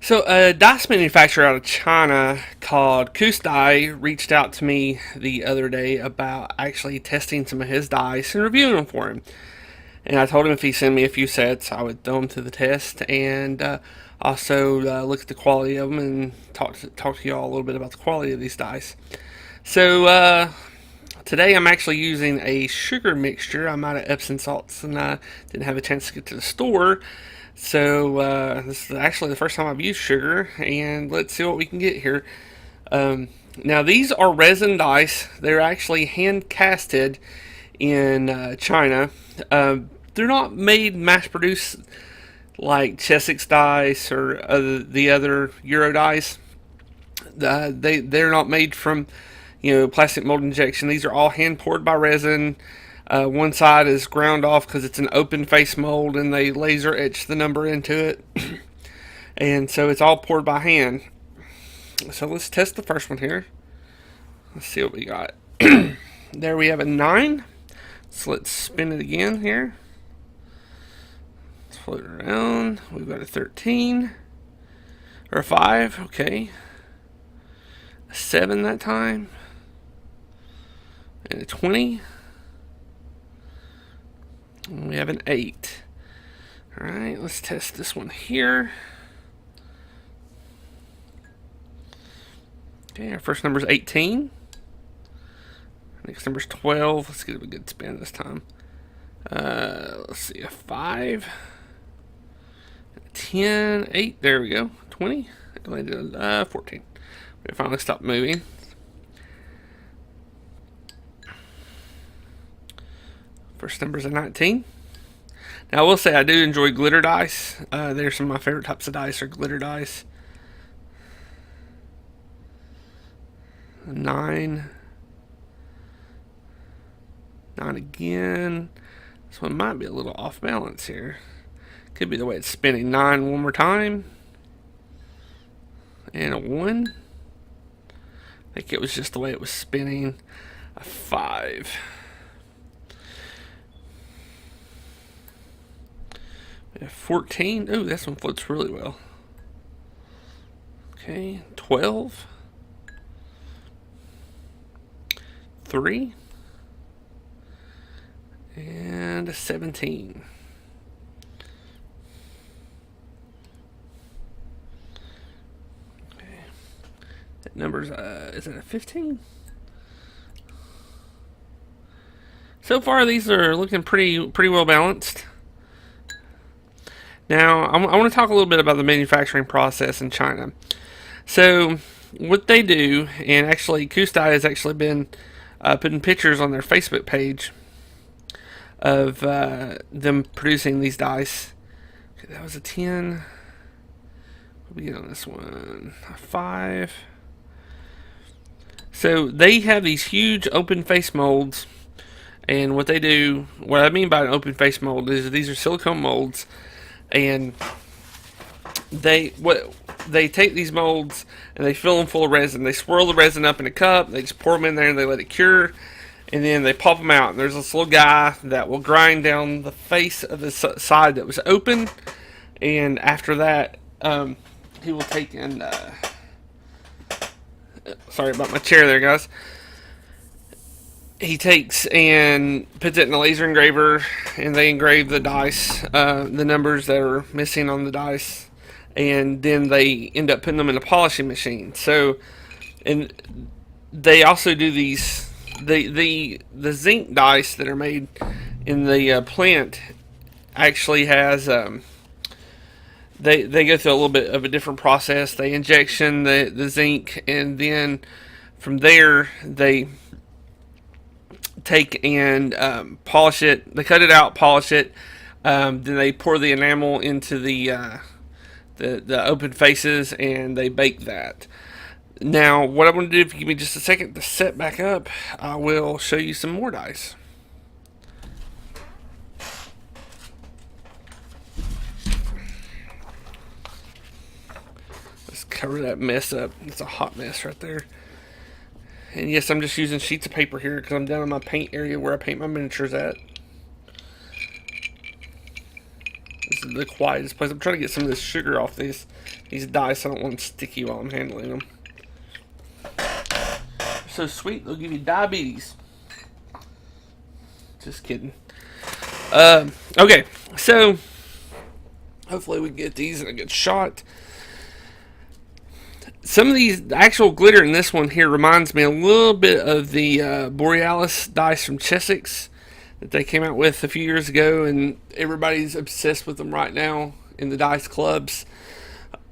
So, a dice manufacturer out of China called Cusdie reached out to me the other day about actually testing some of his dice and reviewing them for him. And I told him if he sent me a few sets, I would throw them to the test and also look at the quality of them and talk to y'all a little bit about the quality of these dice. So, today I'm actually using a sugar mixture. I'm out of Epsom salts and I didn't have a chance to get to the store. So this is actually the first time I've used sugar, and let's see what we can get here. Now these are resin dice. They're actually hand casted in China. They're not made mass produced like Chessex dice or the other Euro dice. They're not made from plastic mold injection. These are all hand poured by resin. One side is ground off because it's an open face mold, and they laser etch the number into it, and so it's all poured by hand. So let's test the first one here. Let's see what we got. There we have a 9. So let's spin it again here. Let's float it around. We've got a 13 or a 5. Okay, a 7 that time, and a 20. And we have an 8. Alright, let's test this one here. Okay, our first number is 18. Next number is 12. Let's get a good spin this time. Let's see, a 5. A 10. 8. There we go. 20. I landed 14. We finally stopped moving. First number is a 19. Now, I will say I do enjoy glitter dice. They're some of my favorite types of dice are glitter dice. A 9. 9 again. This one might be a little off balance here. Could be the way it's spinning. 9 one more time. And a 1. I think it was just the way it was spinning. A 5. We have 14. Oh, this one floats really well. Okay, 12. 3. And a 17. Okay. That number's, is it a 15? So far, these are looking pretty well balanced. Now, I want to talk a little bit about the manufacturing process in China. So, what they do, and actually, Cusdie has actually been putting pictures on their Facebook page of them producing these dice. Okay, that was a 10. What do we get on this one? A 5. So, they have these huge open face molds, and what they do, what I mean by an open face mold is these are silicone molds. And they take these molds and they fill them full of resin. They swirl the resin up in a cup. They just pour them in there and they let it cure. And then they pop them out. And there's this little guy that will grind down the face of the side that was open. And after that, he will take and sorry about my chair there, guys. He takes and puts it in a laser engraver, and they engrave the dice, the numbers that are missing on the dice, and then they end up putting them in a polishing machine. So, and they also do these the zinc dice that are made in the plant actually has they go through a little bit of a different process. They injection the zinc, and then from there they take and polish it. They cut it out, polish it. Then they pour the enamel into the open faces, and they bake that. Now, what I'm going to do, if you give me just a second to set back up, I will show you some more dice. Let's cover that mess up. It's a hot mess right there. And yes, I'm just using sheets of paper here because I'm down in my paint area where I paint my miniatures at. This is the quietest place. I'm trying to get some of this sugar off these These dice, I don't want them sticky while I'm handling them. They're so sweet, they'll give you diabetes. Just kidding. Okay, so hopefully we can get these in a good shot. Some of these, the actual glitter in this one here reminds me a little bit of the Borealis dice from Chessex that they came out with a few years ago, and everybody's obsessed with them right now in the dice clubs.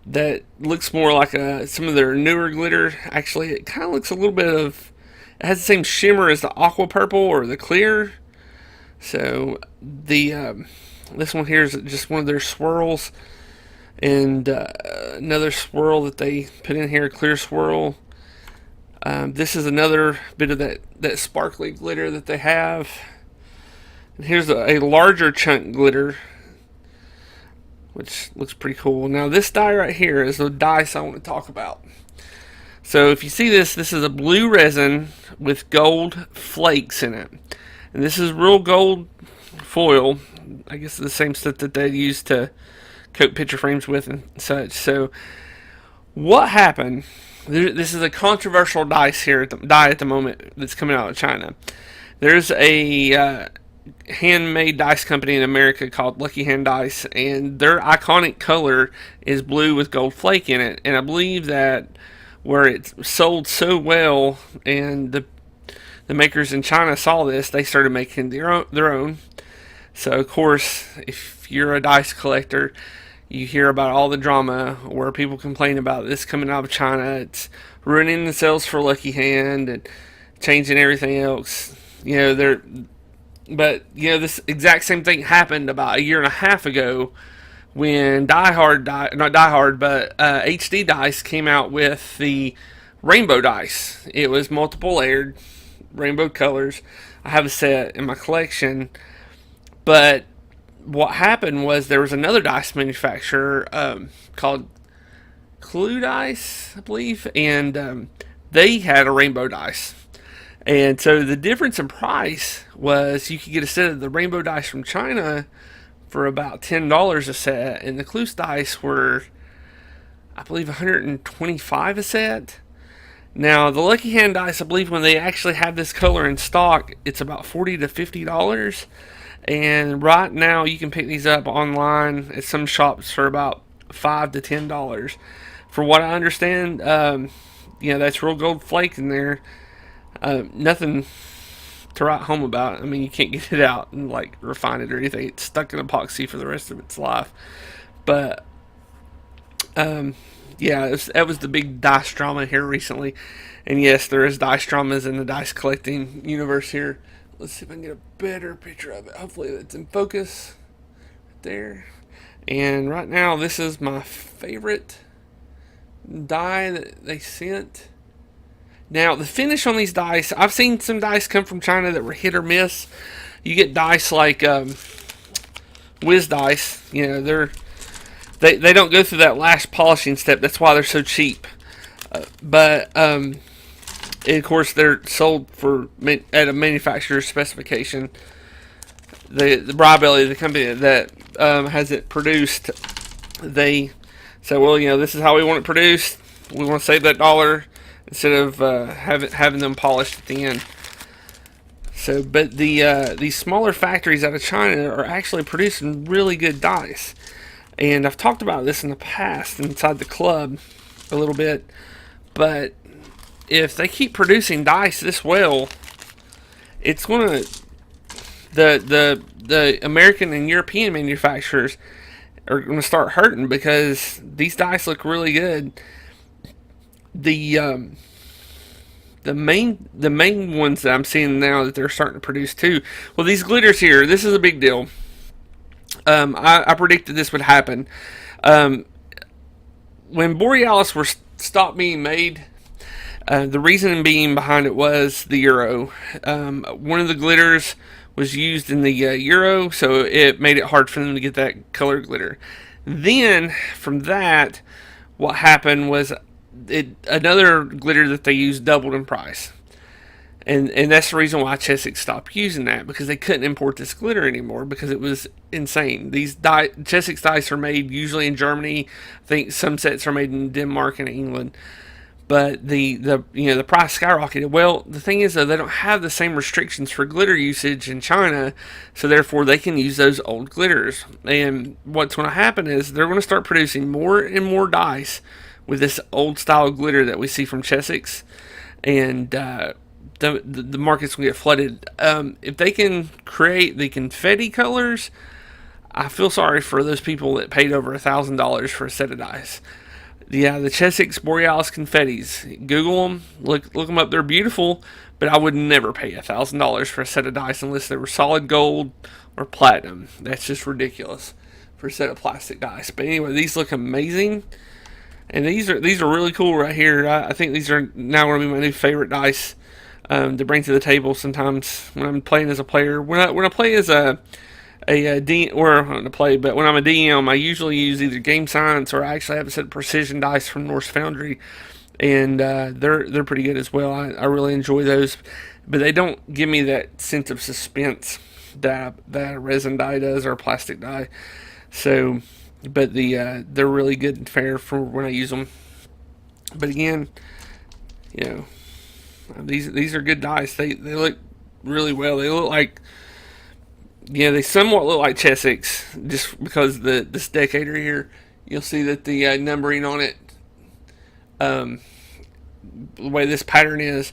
That looks more like some of their newer glitter. Actually, it kind of looks a little bit of, it has the same shimmer as the aqua purple or the clear. So the this one here is just one of their swirls, and another swirl that they put in here, clear swirl. This is another bit of that sparkly glitter that they have. And here's a larger chunk glitter, which looks pretty cool. Now this die right here is the dice I want to talk about. So if you see this is a blue resin with gold flakes in it. And this is real gold foil. I guess the same stuff that they use to coat picture frames with and such. So what happened? This is a controversial die at the moment that's coming out of China. There's a handmade dice company in America called Lucky Hand Dice, and their iconic color is blue with gold flake in it. And I believe that where it's sold so well, and the makers in China saw this, they started making their own. So of course, if you're a dice collector, you hear about all the drama where people complain about this coming out of China. It's ruining the sales for Lucky Hand and changing everything else. But this exact same thing happened about a year and a half ago when HD Dice came out with the rainbow dice. It was multiple layered rainbow colors. I have a set in my collection, but what happened was there was another dice manufacturer called Clue Dice, I believe, and they had a rainbow dice. And so the difference in price was you could get a set of the rainbow dice from China for about $10 a set, and the Clue dice were, I believe, $125 a set. Now, the Lucky Hand dice, I believe when they actually have this color in stock, it's about $40 to $50. And right now, you can pick these up online at some shops for about $5 to $10. For what I understand, that's real gold flake in there. Nothing to write home about. I mean, you can't get it out and like refine it or anything. It's stuck in epoxy for the rest of its life. But that was the big dice drama here recently. And yes, there is dice dramas in the dice collecting universe here. Let's see if I can get a better picture of it. Hopefully it's in focus. Right there. And right now, this is my favorite die that they sent. Now, the finish on these dice, I've seen some dice come from China that were hit or miss. You get dice like Whiz Dice. They don't go through that last polishing step. That's why they're so cheap. But of course, they're sold at a manufacturer's specification. The Brybelly, the company that has it produced, they say, well, this is how we want it produced. We want to save that dollar instead of having them polished at the end. So, but these smaller factories out of China are actually producing really good dice. And I've talked about this in the past inside the club a little bit, but if they keep producing dice this well, it's going to the American and European manufacturers are going to start hurting because these dice look really good. The main ones that I'm seeing now that they're starting to produce too. Well, these glitters here, this is a big deal. I predicted this would happen. When Borealis were stopped being made, the reason being behind it was the Euro. One of the glitters was used in the Euro, so it made it hard for them to get that color glitter. Then, from that, what happened was another glitter that they used doubled in price. And that's the reason why Cheswick stopped using that, because they couldn't import this glitter anymore because it was insane. These Cheswick dice are made usually in Germany. I think some sets are made in Denmark and England. But the price skyrocketed. Well, the thing is though, they don't have the same restrictions for glitter usage in China, so therefore they can use those old glitters. And what's going to happen is they're going to start producing more and more dice with this old style glitter that we see from Cheswick's, and the market's going to get flooded. If they can create the confetti colors, I feel sorry for those people that paid over $1,000 for a set of dice. Yeah, the Cheswick's Borealis confettis. Google them, look them up. They're beautiful, but I would never pay $1,000 for a set of dice unless they were solid gold or platinum. That's just ridiculous for a set of plastic dice. But anyway, these look amazing, and these are really cool right here. I think these are now going to be my new favorite dice to bring to the table. Sometimes when I'm playing as a player, when I play as or on to play, but when I'm a DM, I usually use either Game Science, or I actually have a set of precision dice from Norse Foundry, and they're pretty good as well. I really enjoy those, but they don't give me that sense of suspense that a resin die does, or a plastic die. So, but they're really good and fair for when I use them. But again, you know, these are good dice. They look really well. They look like, yeah, they somewhat look like Cheswick's, just because this decatur here, you'll see that the numbering on it, um, the way this pattern is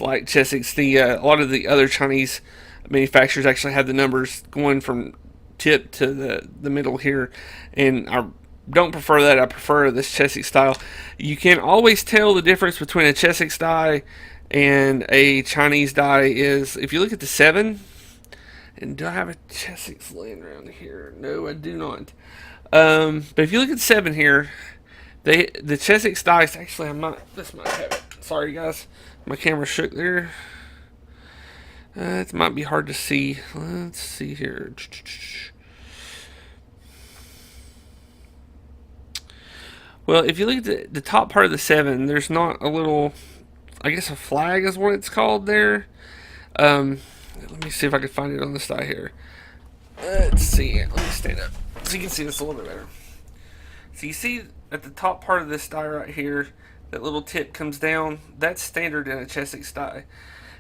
like Cheswick's. A lot of the other Chinese manufacturers actually have the numbers going from tip to the middle here, and I don't prefer that. I prefer this Cheswick style. You can always tell the difference between a Cheswick die and a Chinese die is if you look at the 7. And do I have a Cheswick's laying around here? No, I do not. But if you look at 7 here, the Cheswick's dice, actually, this might have it. Sorry, guys. My camera shook there. It might be hard to see. Let's see here. Well, if you look at the top part of the 7, there's not a little, I guess a flag is what it's called there. Let me see if I can find it on this die here. Let's see. Let me stand up so you can see this a little bit better. So you see at the top part of this die right here, that little tip comes down. That's standard in a Cheswick's die.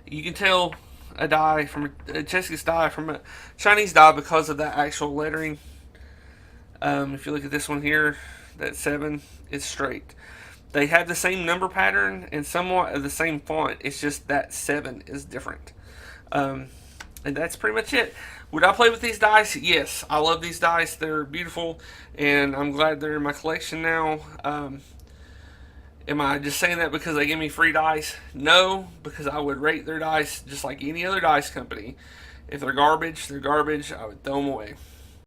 You can tell a die from a Cheswick's die from a Chinese die because of that actual lettering. If you look at this one here, that 7 is straight. They have the same number pattern and somewhat of the same font. It's just that 7 is different. And that's pretty much it. Would I play with these dice? Yes, I love these dice. They're beautiful, and I'm glad they're in my collection now. Am I just saying that because they give me free dice? No, because I would rate their dice just like any other dice company. If they're garbage, they're garbage. I would throw them away.